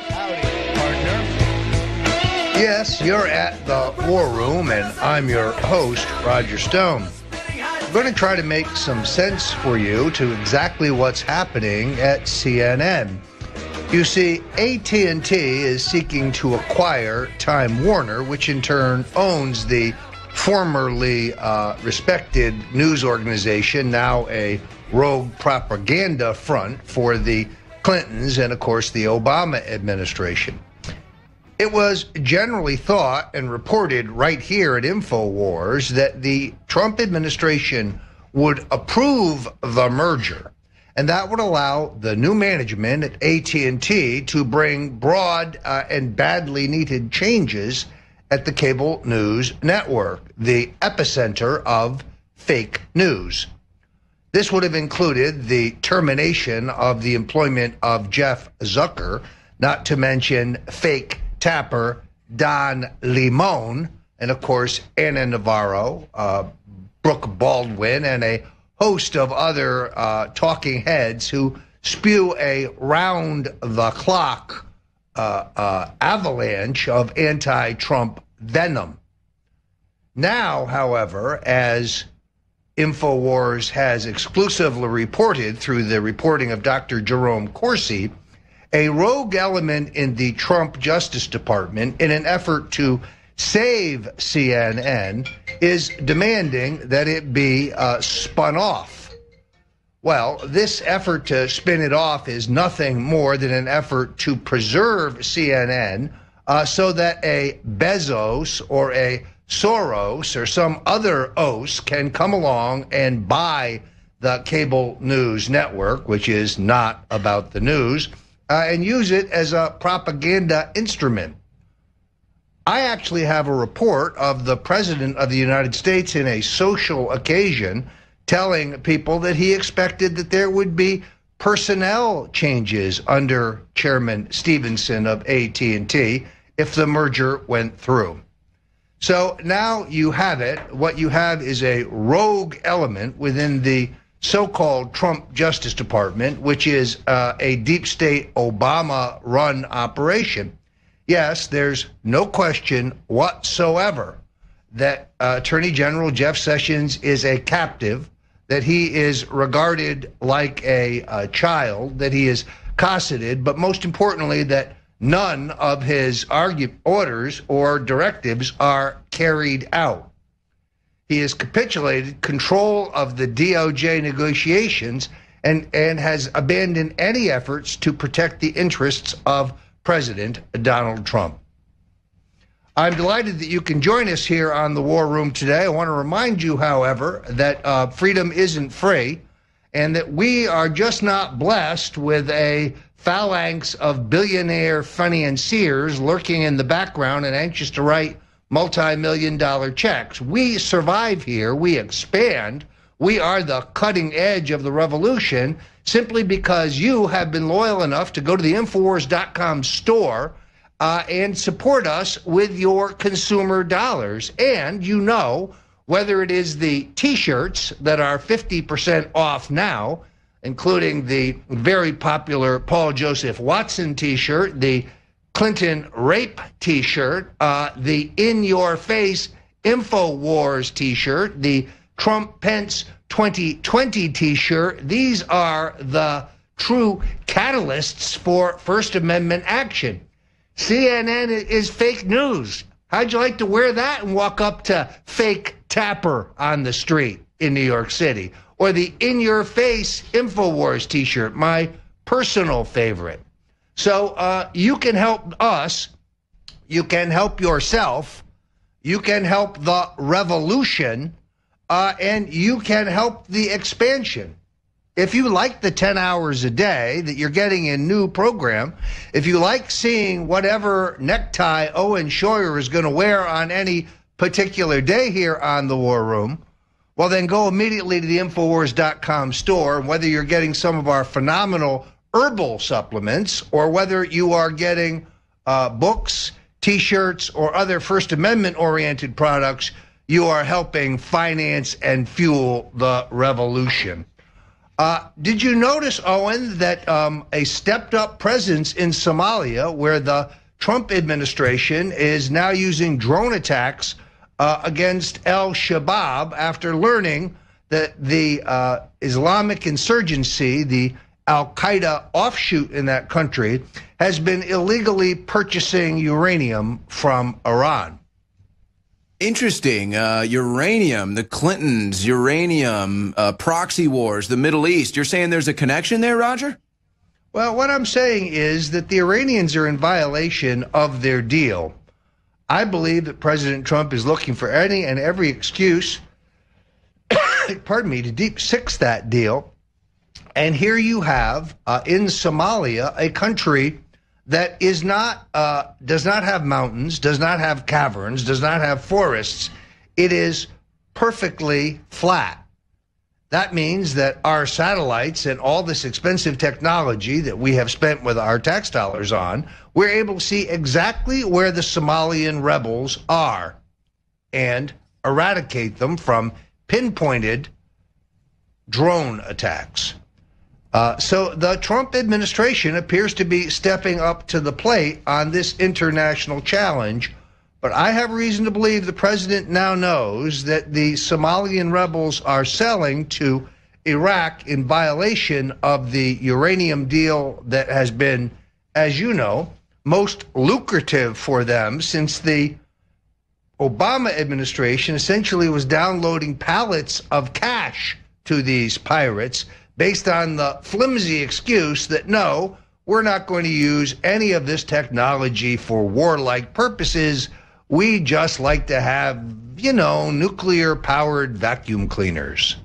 Howdy, partner. Yes, you're at the War Room, and I'm your host, Roger Stone. I'm going to try to make some sense for you to exactly what's happening at CNN. You see, AT&T is seeking to acquire Time Warner, which in turn owns the formerly respected news organization, now a rogue propaganda front for the Clintons and, of course, the Obama administration. It was generally thought and reported right here at InfoWars that the Trump administration would approve the merger, and that would allow the new management at AT&T to bring broad and badly needed changes at the cable news network, the epicenter of fake news. This would have included the termination of the employment of Jeff Zucker, not to mention fake tapper Don Limon, and of course Ana Navarro, Brooke Baldwin, and a host of other talking heads who spew a round-the-clock avalanche of anti-Trump venom. Now, however, as InfoWars has exclusively reported through the reporting of Dr. Jerome Corsi, a rogue element in the Trump Justice Department, in an effort to save CNN, is demanding that it be spun off. Well, this effort to spin it off is nothing more than an effort to preserve CNN so that a Bezos or a Soros or some other os can come along and buy the cable news network, which is not about the news, and use it as a propaganda instrument. I actually have a report of the President of the United States in a social occasion telling people that he expected that there would be personnel changes under Chairman Stevenson of AT&T if the merger went through. So now you have it. What you have is a rogue element within the so-called Trump Justice Department, which is a deep state Obama-run operation. Yes, there's no question whatsoever that Attorney General Jeff Sessions is a captive, that he is regarded like a child, that he is cosseted, but most importantly, that none of his orders or directives are carried out. He has capitulated control of the DOJ negotiations and has abandoned any efforts to protect the interests of President Donald Trump. I'm delighted that you can join us here on the War Room today. I want to remind you, however, that freedom isn't free, and that we are just not blessed with a phalanx of billionaire financiers lurking in the background and anxious to write multi-million-dollar checks. We survive here. We expand. We are the cutting edge of the revolution simply because you have been loyal enough to go to the Infowars.com store and support us with your consumer dollars. And you know, whether it is the T-shirts that are 50% off now, including the very popular Paul Joseph Watson T-shirt, the Clinton rape T-shirt, the in-your-face InfoWars T-shirt, the Trump-Pence 2020 T-shirt. These are the true catalysts for First Amendment action. CNN is fake news. How'd you like to wear that and walk up to fake Tapper on the street in New York City? Or the in-your-face InfoWars T-shirt, my personal favorite. So you can help us, you can help yourself, you can help the revolution, and you can help the expansion. If you like the 10 hours a day that you're getting in new program, if you like seeing whatever necktie Owen Schroyer is going to wear on any particular day here on the War Room, well, then go immediately to the Infowars.com store. And whether you're getting some of our phenomenal herbal supplements or whether you are getting books, T-shirts, or other First Amendment-oriented products, you are helping finance and fuel the revolution. Did you notice, Owen, that a stepped-up presence in Somalia, where the Trump administration is now using drone attacks against al-Shabaab after learning that the Islamic insurgency, the al-Qaeda offshoot in that country, has been illegally purchasing uranium from Iran? Interesting. Uranium, the Clintons, uranium, proxy wars, the Middle East. You're saying there's a connection there, Roger? Well, what I'm saying is that the Iranians are in violation of their deal. I believe that President Trump is looking for any and every excuse, pardon me, to deep six that deal. And here you have in Somalia a country that is not does not have mountains, does not have caverns, does not have forests. It is perfectly flat. That means that our satellites and all this expensive technology that we have spent with our tax dollars on, we're able to see exactly where the Somalian rebels are and eradicate them from pinpointed drone attacks. So the Trump administration appears to be stepping up to the plate on this international challenge. But I have reason to believe the president now knows that the Somalian rebels are selling to Iraq in violation of the uranium deal that has been, as you know, most lucrative for them since the Obama administration essentially was downloading pallets of cash to these pirates based on the flimsy excuse that, no, we're not going to use any of this technology for warlike purposes. We just like to have, you know, nuclear-powered vacuum cleaners.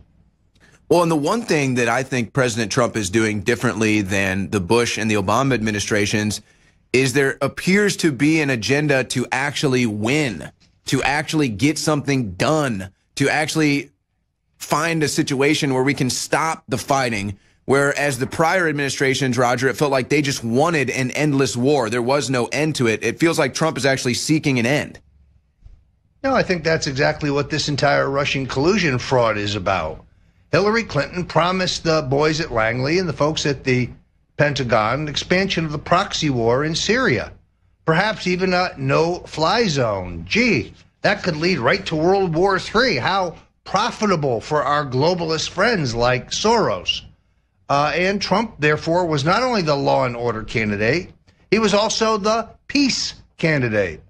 Well, and the one thing that I think President Trump is doing differently than the Bush and the Obama administrations is there appears to be an agenda to actually win, to actually get something done, to actually find a situation where we can stop the fighting. Whereas the prior administrations, Roger, it felt like they just wanted an endless war. There was no end to it. It feels like Trump is actually seeking an end. No, I think that's exactly what this entire Russian collusion fraud is about. Hillary Clinton promised the boys at Langley and the folks at the Pentagon an expansion of the proxy war in Syria, perhaps even a no-fly zone. Gee, that could lead right to World War III. How profitable for our globalist friends like Soros. And Trump, therefore, was not only the law and order candidate, he was also the peace candidate.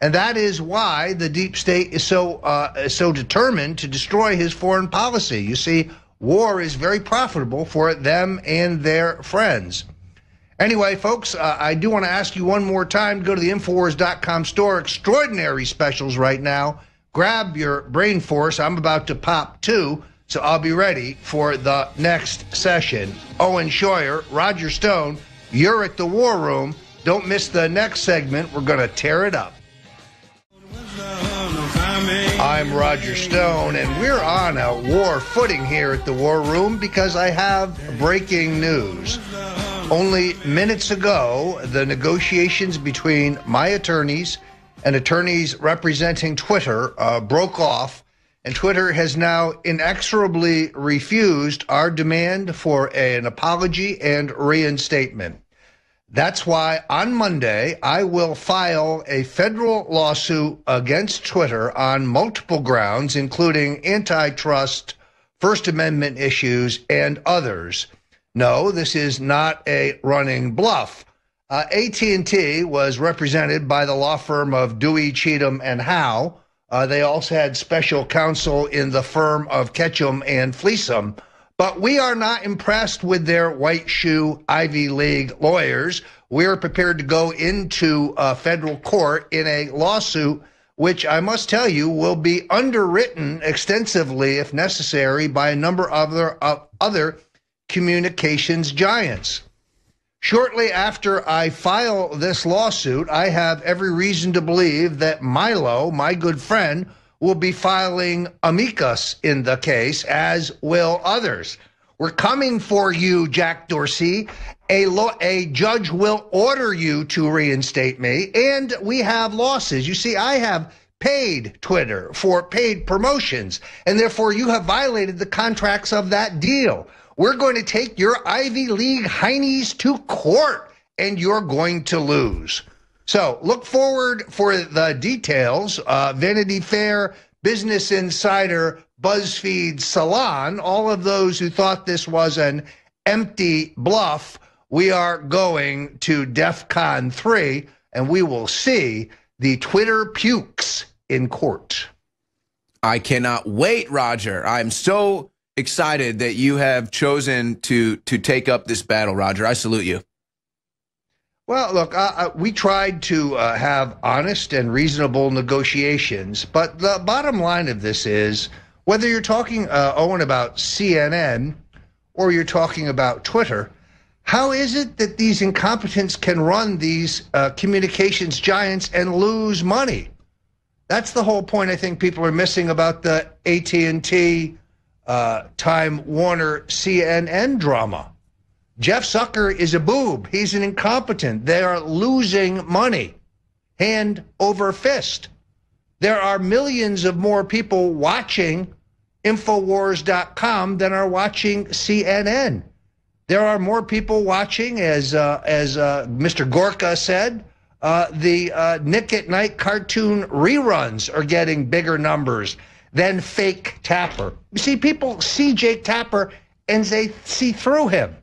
And that is why the deep state is so determined to destroy his foreign policy. You see, war is very profitable for them and their friends. Anyway, folks, I do want to ask you one more time to go to the Infowars.com store. Extraordinary specials right now. Grab your brain force. I'm about to pop two, so I'll be ready for the next session. Owen Schroyer, Roger Stone, you're at the War Room. Don't miss the next segment. We're going to tear it up. I'm Roger Stone, and we're on a war footing here at the War Room because I have breaking news. Only minutes ago, the negotiations between my attorneys and attorneys representing Twitter broke off, and Twitter has now inexorably refused our demand for an apology and reinstatement. That's why on Monday, I will file a federal lawsuit against Twitter on multiple grounds, including antitrust, First Amendment issues, and others. No, this is not a running bluff. AT&T was represented by the law firm of Dewey, Cheatham, and Howe. They also had special counsel in the firm of Ketchum and Fleesom. But we are not impressed with their white shoe Ivy League lawyers. We're prepared to go into federal court in a lawsuit, which I must tell you will be underwritten extensively, if necessary, by a number of other communications giants. Shortly after I file this lawsuit, I have every reason to believe that Milo, my good friend, will be filing amicus in the case, as will others. We're coming for you, Jack Dorsey. A judge will order you to reinstate me, and we have losses. You see, I have paid Twitter for paid promotions, and therefore you have violated the contracts of that deal. We're going to take your Ivy League heinies to court, and you're going to lose. So look forward for the details. Vanity Fair, Business Insider, BuzzFeed, Salon, all of those who thought this was an empty bluff, we are going to DEF CON 3, and we will see the Twitter pukes in court. I cannot wait, Roger. I'm so excited that you have chosen to take up this battle, Roger. I salute you. Well, look, we tried to have honest and reasonable negotiations, but the bottom line of this is, whether you're talking, Owen, about CNN or you're talking about Twitter, how is it that these incompetents can run these communications giants and lose money? That's the whole point I think people are missing about the AT&T, Time Warner, CNN drama. Jeff Zucker is a boob. He's an incompetent. They are losing money, hand over fist. There are millions of more people watching Infowars.com than are watching CNN. There are more people watching, as Mr. Gorka said, the Nick at Night cartoon reruns are getting bigger numbers than fake Tapper. You see, people see Jake Tapper and they see through him.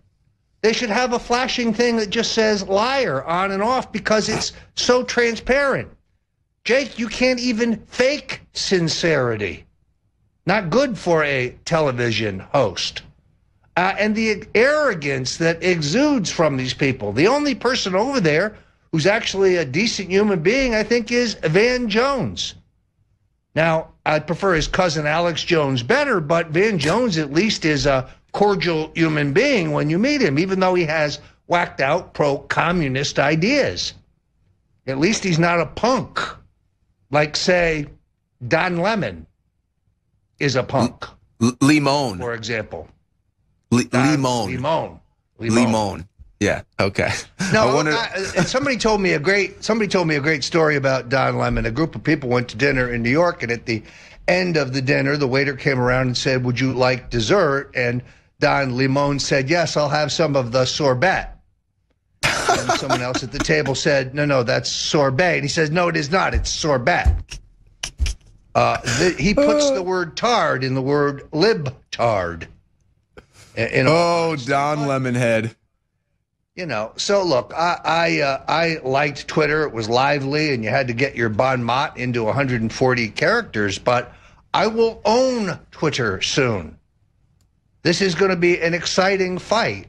They should have a flashing thing that just says liar on and off because it's so transparent. Jake, you can't even fake sincerity. Not good for a television host. And the arrogance that exudes from these people. The only person over there who's actually a decent human being, I think, is Van Jones. Now, I'd prefer his cousin Alex Jones better, but Van Jones at least is a cordial human being when you meet him, even though he has whacked out pro-communist ideas. At least he's not a punk, like, say, Don Lemon is a punk. Limon, for example. Limon. Yeah. Okay. No, somebody told me a great story about Don Lemon. A group of people went to dinner in New York, and at the end of the dinner, the waiter came around and said, "Would you like dessert?" And Don Lemon said, "Yes, I'll have some of the sorbet." And someone else at the table said, "No, that's sorbet." And he says, "No, it is not. It's sorbet." He puts the word tard in the word libtard. Don Lemonhead. You know, so look, I liked Twitter. It was lively, and you had to get your bon mot into 140 characters, but I will own Twitter soon. This is going to be an exciting fight.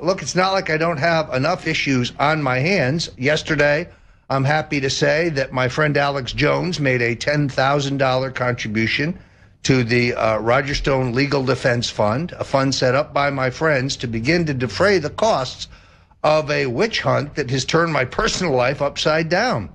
Look, it's not like I don't have enough issues on my hands. Yesterday, I'm happy to say that my friend Alex Jones made a $10,000 contribution to the Roger Stone Legal Defense Fund, a fund set up by my friends to begin to defray the costs of a witch hunt that has turned my personal life upside down.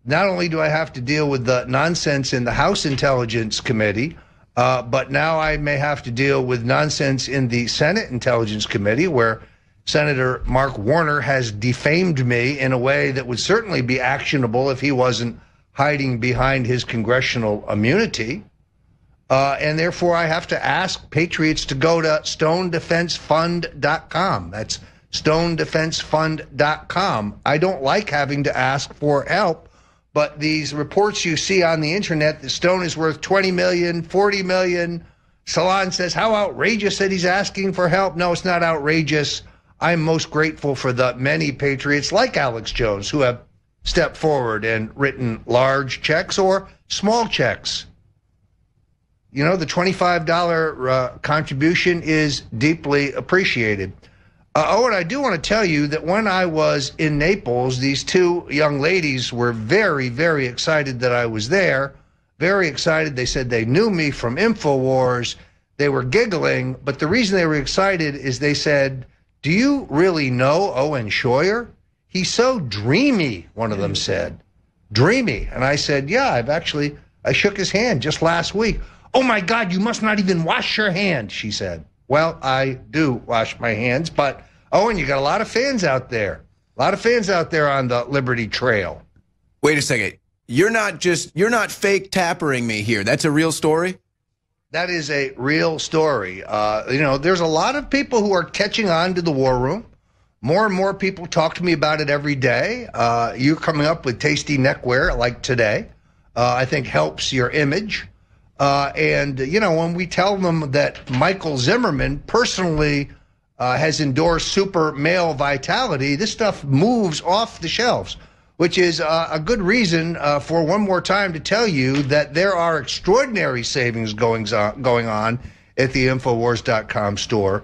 Not only do I have to deal with the nonsense in the House Intelligence Committee, but now I may have to deal with nonsense in the Senate Intelligence Committee, where Senator Mark Warner has defamed me in a way that would certainly be actionable if he wasn't hiding behind his congressional immunity. And therefore, I have to ask patriots to go to stonedefensefund.com. That's stonedefensefund.com. I don't like having to ask for help, but these reports you see on the internet that Stone is worth $20 million, $40 million. Salon says, how outrageous that he's asking for help. No, it's not outrageous. I'm most grateful for the many patriots like Alex Jones who have stepped forward and written large checks or small checks. You know, the $25 contribution is deeply appreciated. And I do want to tell you that when I was in Naples, these two young ladies were very, very excited that I was there. Very excited. They said they knew me from InfoWars. They were giggling, but the reason they were excited is they said, "Do you really know Owen Schroyer? He's so dreamy," one of them said. Dreamy. And I said, yeah, I shook his hand just last week. "Oh my God, you must not even wash your hand," she said. Well, I do wash my hands, but Owen, you got a lot of fans out there. A lot of fans out there on the Liberty Trail. Wait a second. You're not fake tappering me here. That's a real story? That is a real story. There's a lot of people who are catching on to the war room. More and more people talk to me about it every day. You're coming up with tasty neckwear like today, I think helps your image. When we tell them that Michael Zimmerman personally has endorsed super male vitality, this stuff moves off the shelves, which is a good reason for one more time to tell you that there are extraordinary savings going on at the Infowars.com store.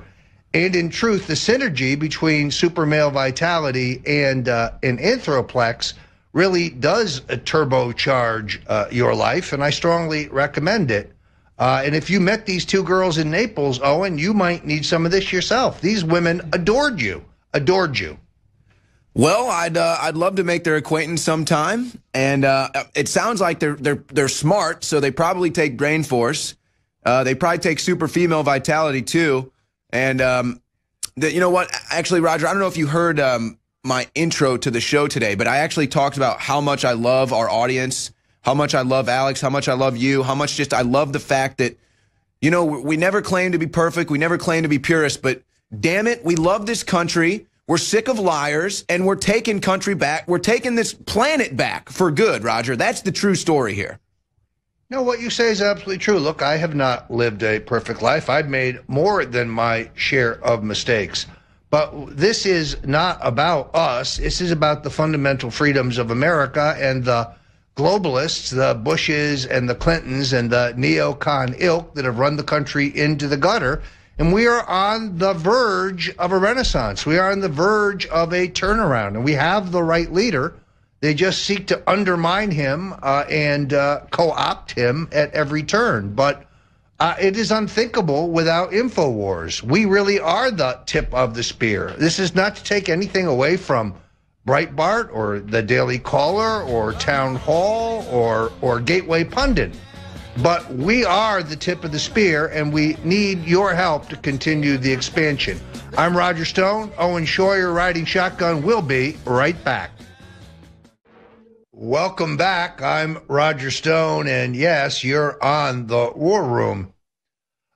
And in truth, the synergy between super male vitality and Anthroplex really does turbocharge your life, and I strongly recommend it. And if you met these two girls in Naples, Owen, you might need some of this yourself. These women adored you. Well, I'd love to make their acquaintance sometime, and it sounds like they're smart, so they probably take Brain Force. They probably take Super Female Vitality too, and you know what? Actually, Roger, I don't know if you heard my intro to the show today, but I actually talked about how much I love our audience, how much I love Alex, how much I love you, how much just I love the fact that, you know, we never claim to be perfect, we never claim to be purists, but damn it, we love this country. We're sick of liars, and we're taking country back. We're taking this planet back for good, Roger. That's the true story here. No, what you say is absolutely true. Look, I have not lived a perfect life. I've made more than my share of mistakes. But this is not about us. This is about the fundamental freedoms of America, and the globalists, the Bushes and the Clintons and the neocon ilk that have run the country into the gutter. And we are on the verge of a renaissance. We are on the verge of a turnaround, and we have the right leader. They just seek to undermine him and co-opt him at every turn. But it is unthinkable without InfoWars. We really are the tip of the spear. This is not to take anything away from Breitbart or the Daily Caller or Town Hall or Gateway Pundit. But we are the tip of the spear, and we need your help to continue the expansion. I'm Roger Stone. Owen Schroyer riding shotgun. Will be right back. Welcome back. I'm Roger Stone, and yes, you're on the War Room.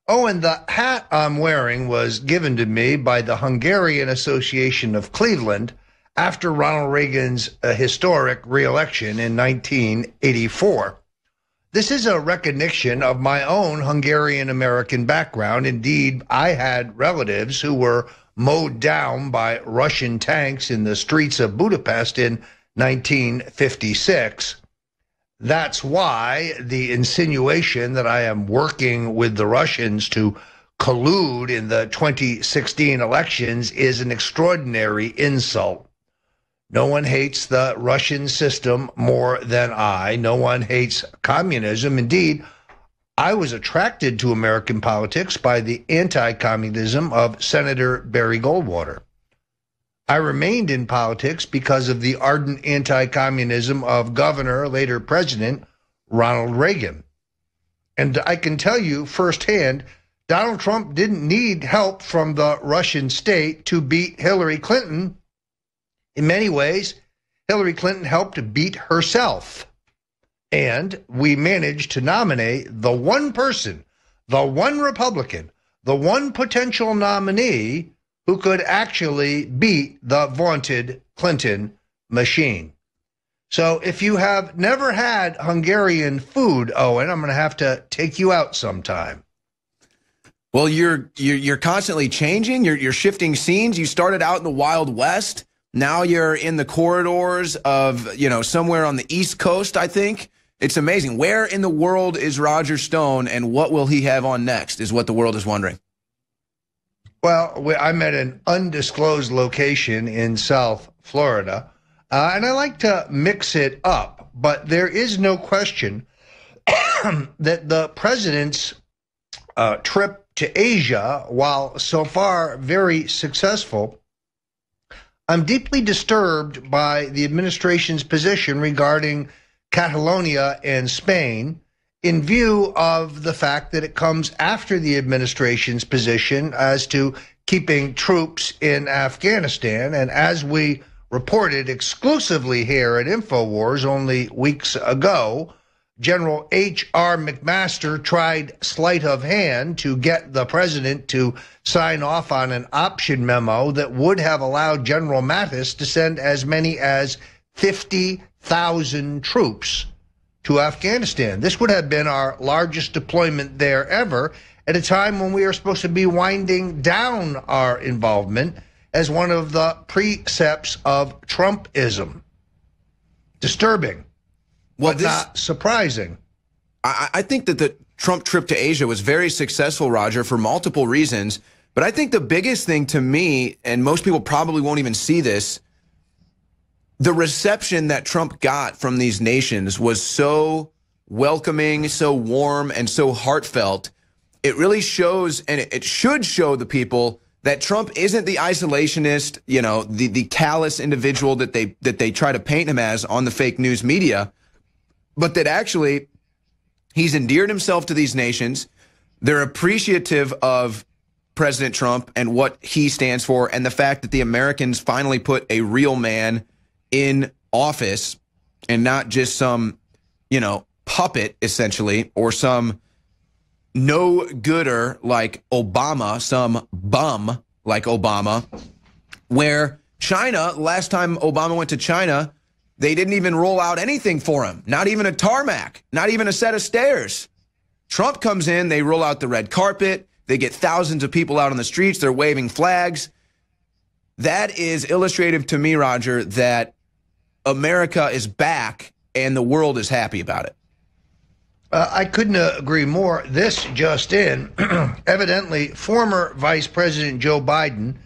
Owen, the hat I'm wearing was given to me by the Hungarian Association of Cleveland after Ronald Reagan's historic re-election in 1984. This is a recognition of my own Hungarian-American background. Indeed, I had relatives who were mowed down by Russian tanks in the streets of Budapest in 1956. That's why the insinuation that I am working with the Russians to collude in the 2016 elections is an extraordinary insult. No one hates the Russian system more than I. No one hates communism. Indeed, I was attracted to American politics by the anti-communism of Senator Barry Goldwater. I remained in politics because of the ardent anti-communism of Governor, later President, Ronald Reagan. And I can tell you firsthand, Donald Trump didn't need help from the Russian state to beat Hillary Clinton. In many ways, Hillary Clinton helped beat herself. And we managed to nominate the one person, the one Republican, the one potential nominee who could actually beat the vaunted Clinton machine. So if you have never had Hungarian food, Owen, I'm going to have to take you out sometime. Well, you're constantly changing. You're shifting scenes. You started out in the Wild West. Now you're in the corridors of, somewhere on the East Coast, I think. It's amazing. Where in the world is Roger Stone, and what will he have on next is what the world is wondering. Well, I'm at an undisclosed location in South Florida, and I like to mix it up, but there is no question that the president's trip to Asia, while so far very successful, I'm deeply disturbed by the administration's position regarding Catalonia and Spain, in view of the fact that it comes after the administration's position as to keeping troops in Afghanistan. And as we reported exclusively here at InfoWars only weeks ago, General H.R. McMaster tried sleight of hand to get the president to sign off on an option memo that would have allowed General Mattis to send as many as 50,000 troops to Afghanistan. This would have been our largest deployment there ever, at a time when we are supposed to be winding down our involvement as one of the precepts of Trumpism. Disturbing. Well, but not surprising. I think that the Trump trip to Asia was very successful, Roger, for multiple reasons. But I think the biggest thing to me, and most people probably won't even see this, the reception that Trump got from these nations was so welcoming, so warm, and so heartfelt. It really shows, and it should show the people that Trump isn't the isolationist, you know, the callous individual that they try to paint him as on the fake news media, but that actually he's endeared himself to these nations. They're appreciative of President Trump and what he stands for, and the fact that the Americans finally put a real man in office and not just some, you know, puppet, essentially, or some no-gooder like Obama, some bum like Obama, where China, last time Obama went to China, they didn't even roll out anything for him, not even a tarmac, not even a set of stairs. Trump comes in, they roll out the red carpet, they get thousands of people out on the streets, they're waving flags. That is illustrative to me, Roger, that America is back and the world is happy about it. I couldn't agree more. This just in, evidently, former Vice President Joe Biden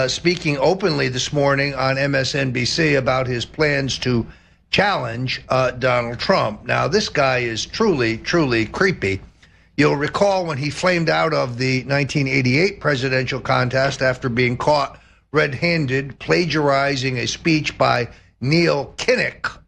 speaking openly this morning on MSNBC about his plans to challenge Donald Trump. Now, this guy is truly, truly creepy. You'll recall when he flamed out of the 1988 presidential contest after being caught red-handed plagiarizing a speech by Neil Kinnock,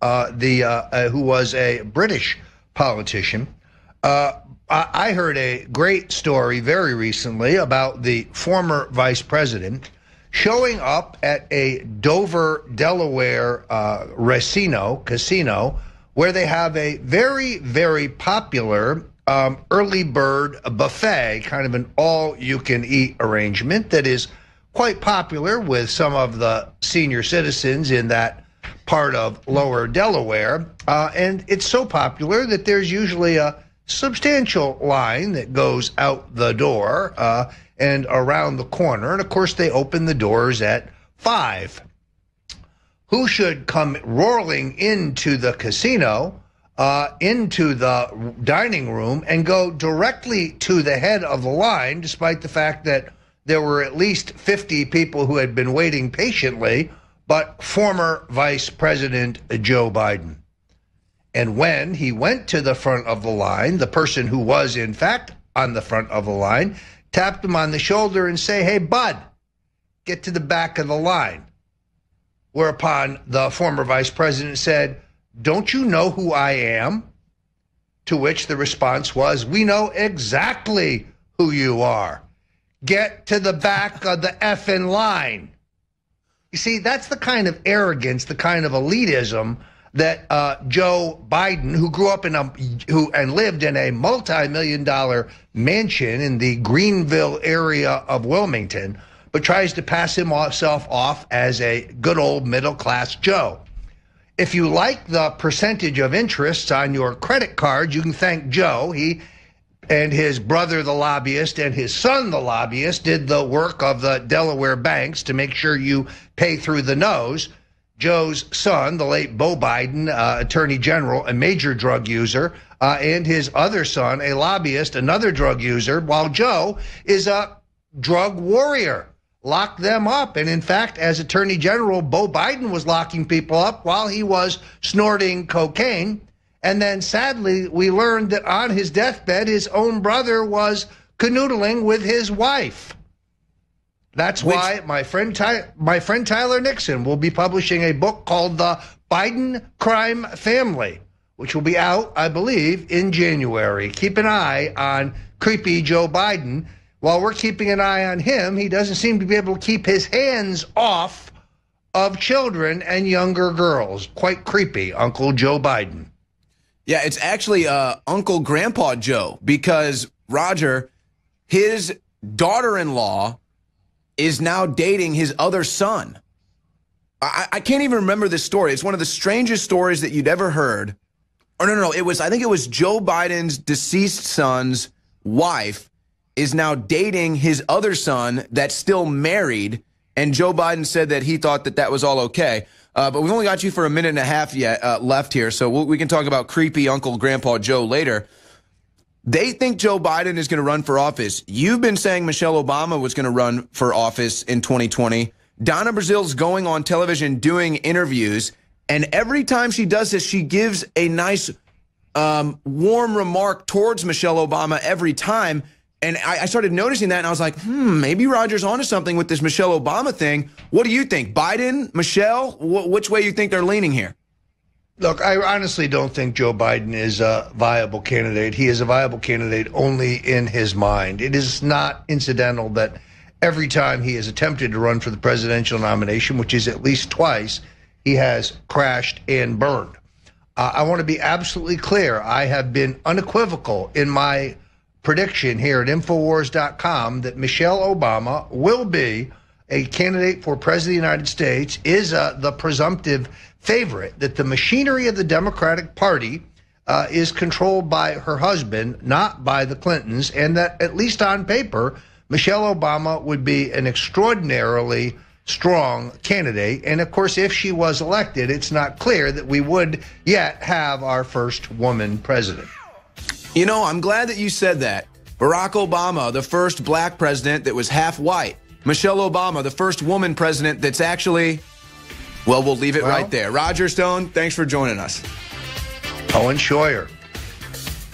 who was a British politician. I heard a great story very recently about the former vice president showing up at a Dover, Delaware casino where they have a very, very popular early bird buffet, kind of an all-you-can-eat arrangement that is quite popular with some of the senior citizens in that part of lower Delaware, and it's so popular that there's usually a substantial line that goes out the door and around the corner, and of course they open the doors at 5. Who should come rolling into the casino, into the dining room, and go directly to the head of the line, despite the fact that there were at least 50 people who had been waiting patiently, but former Vice President Joe Biden. And when he went to the front of the line, the person who was, in fact, on the front of the line tapped him on the shoulder and say, "Hey, bud, get to the back of the line." Whereupon the former vice president said, "Don't you know who I am?" To which the response was, "We know exactly who you are. Get to the back of the effing line." You see, that's the kind of arrogance, the kind of elitism that Joe Biden, who grew up and lived in a multi-million-dollar mansion in the Greenville area of Wilmington, but tries to pass himself off as a good old middle-class Joe. If you like the percentage of interest on your credit card, you can thank Joe. He and his brother, the lobbyist, and his son, the lobbyist, did the work of the Delaware banks to make sure you pay through the nose. Joe's son, the late Beau Biden, attorney general, a major drug user, and his other son, a lobbyist, another drug user, while Joe is a drug warrior. Lock them up. And in fact, as attorney general, Beau Biden was locking people up while he was snorting cocaine. And then sadly, we learned that on his deathbed, his own brother was canoodling with his wife. That's why my friend Tyler Nixon will be publishing a book called The Biden Crime Family, which will be out, I believe, in January. Keep an eye on creepy Joe Biden. While we're keeping an eye on him, he doesn't seem to be able to keep his hands off of children and younger girls. Quite creepy, Uncle Joe Biden. Yeah, it's actually Uncle Grandpa Joe, because Roger, his daughter-in-law is now dating his other son. I can't even remember this story. It's one of the strangest stories that you'd ever heard. Or no, I think it was Joe Biden's deceased son's wife is now dating his other son that's still married, and Joe Biden said that he thought that that was all okay. But we've only got you for a minute and a half yet left here, so we can talk about creepy Uncle Grandpa Joe later. They think Joe Biden is going to run for office. You've been saying Michelle Obama was going to run for office in 2020. Donna Brazil's going on television doing interviews, and every time she does this, she gives a nice, warm remark towards Michelle Obama every time. And I started noticing that, and I was like, maybe Roger's onto something with this Michelle Obama thing. What do you think? Biden, Michelle? Which way you think they're leaning here? Look, I honestly don't think Joe Biden is a viable candidate. He is a viable candidate only in his mind. It is not incidental that every time he has attempted to run for the presidential nomination, which is at least twice, he has crashed and burned. I want to be absolutely clear. I have been unequivocal in my prediction here at Infowars.com that Michelle Obama will be a candidate for president of the United States, is the presumptive favorite, that the machinery of the Democratic Party is controlled by her husband, not by the Clintons, and that, at least on paper, Michelle Obama would be an extraordinarily strong candidate. And of course, if she was elected, it's not clear that we would yet have our first woman president. You know, I'm glad that you said that. Barack Obama, the first black president that was half white. Michelle Obama, the first woman president that's actually, well, we'll leave it right there. Roger Stone, thanks for joining us. Owen Schroyer.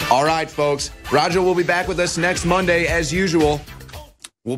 All right, folks. Roger will be back with us next Monday as usual.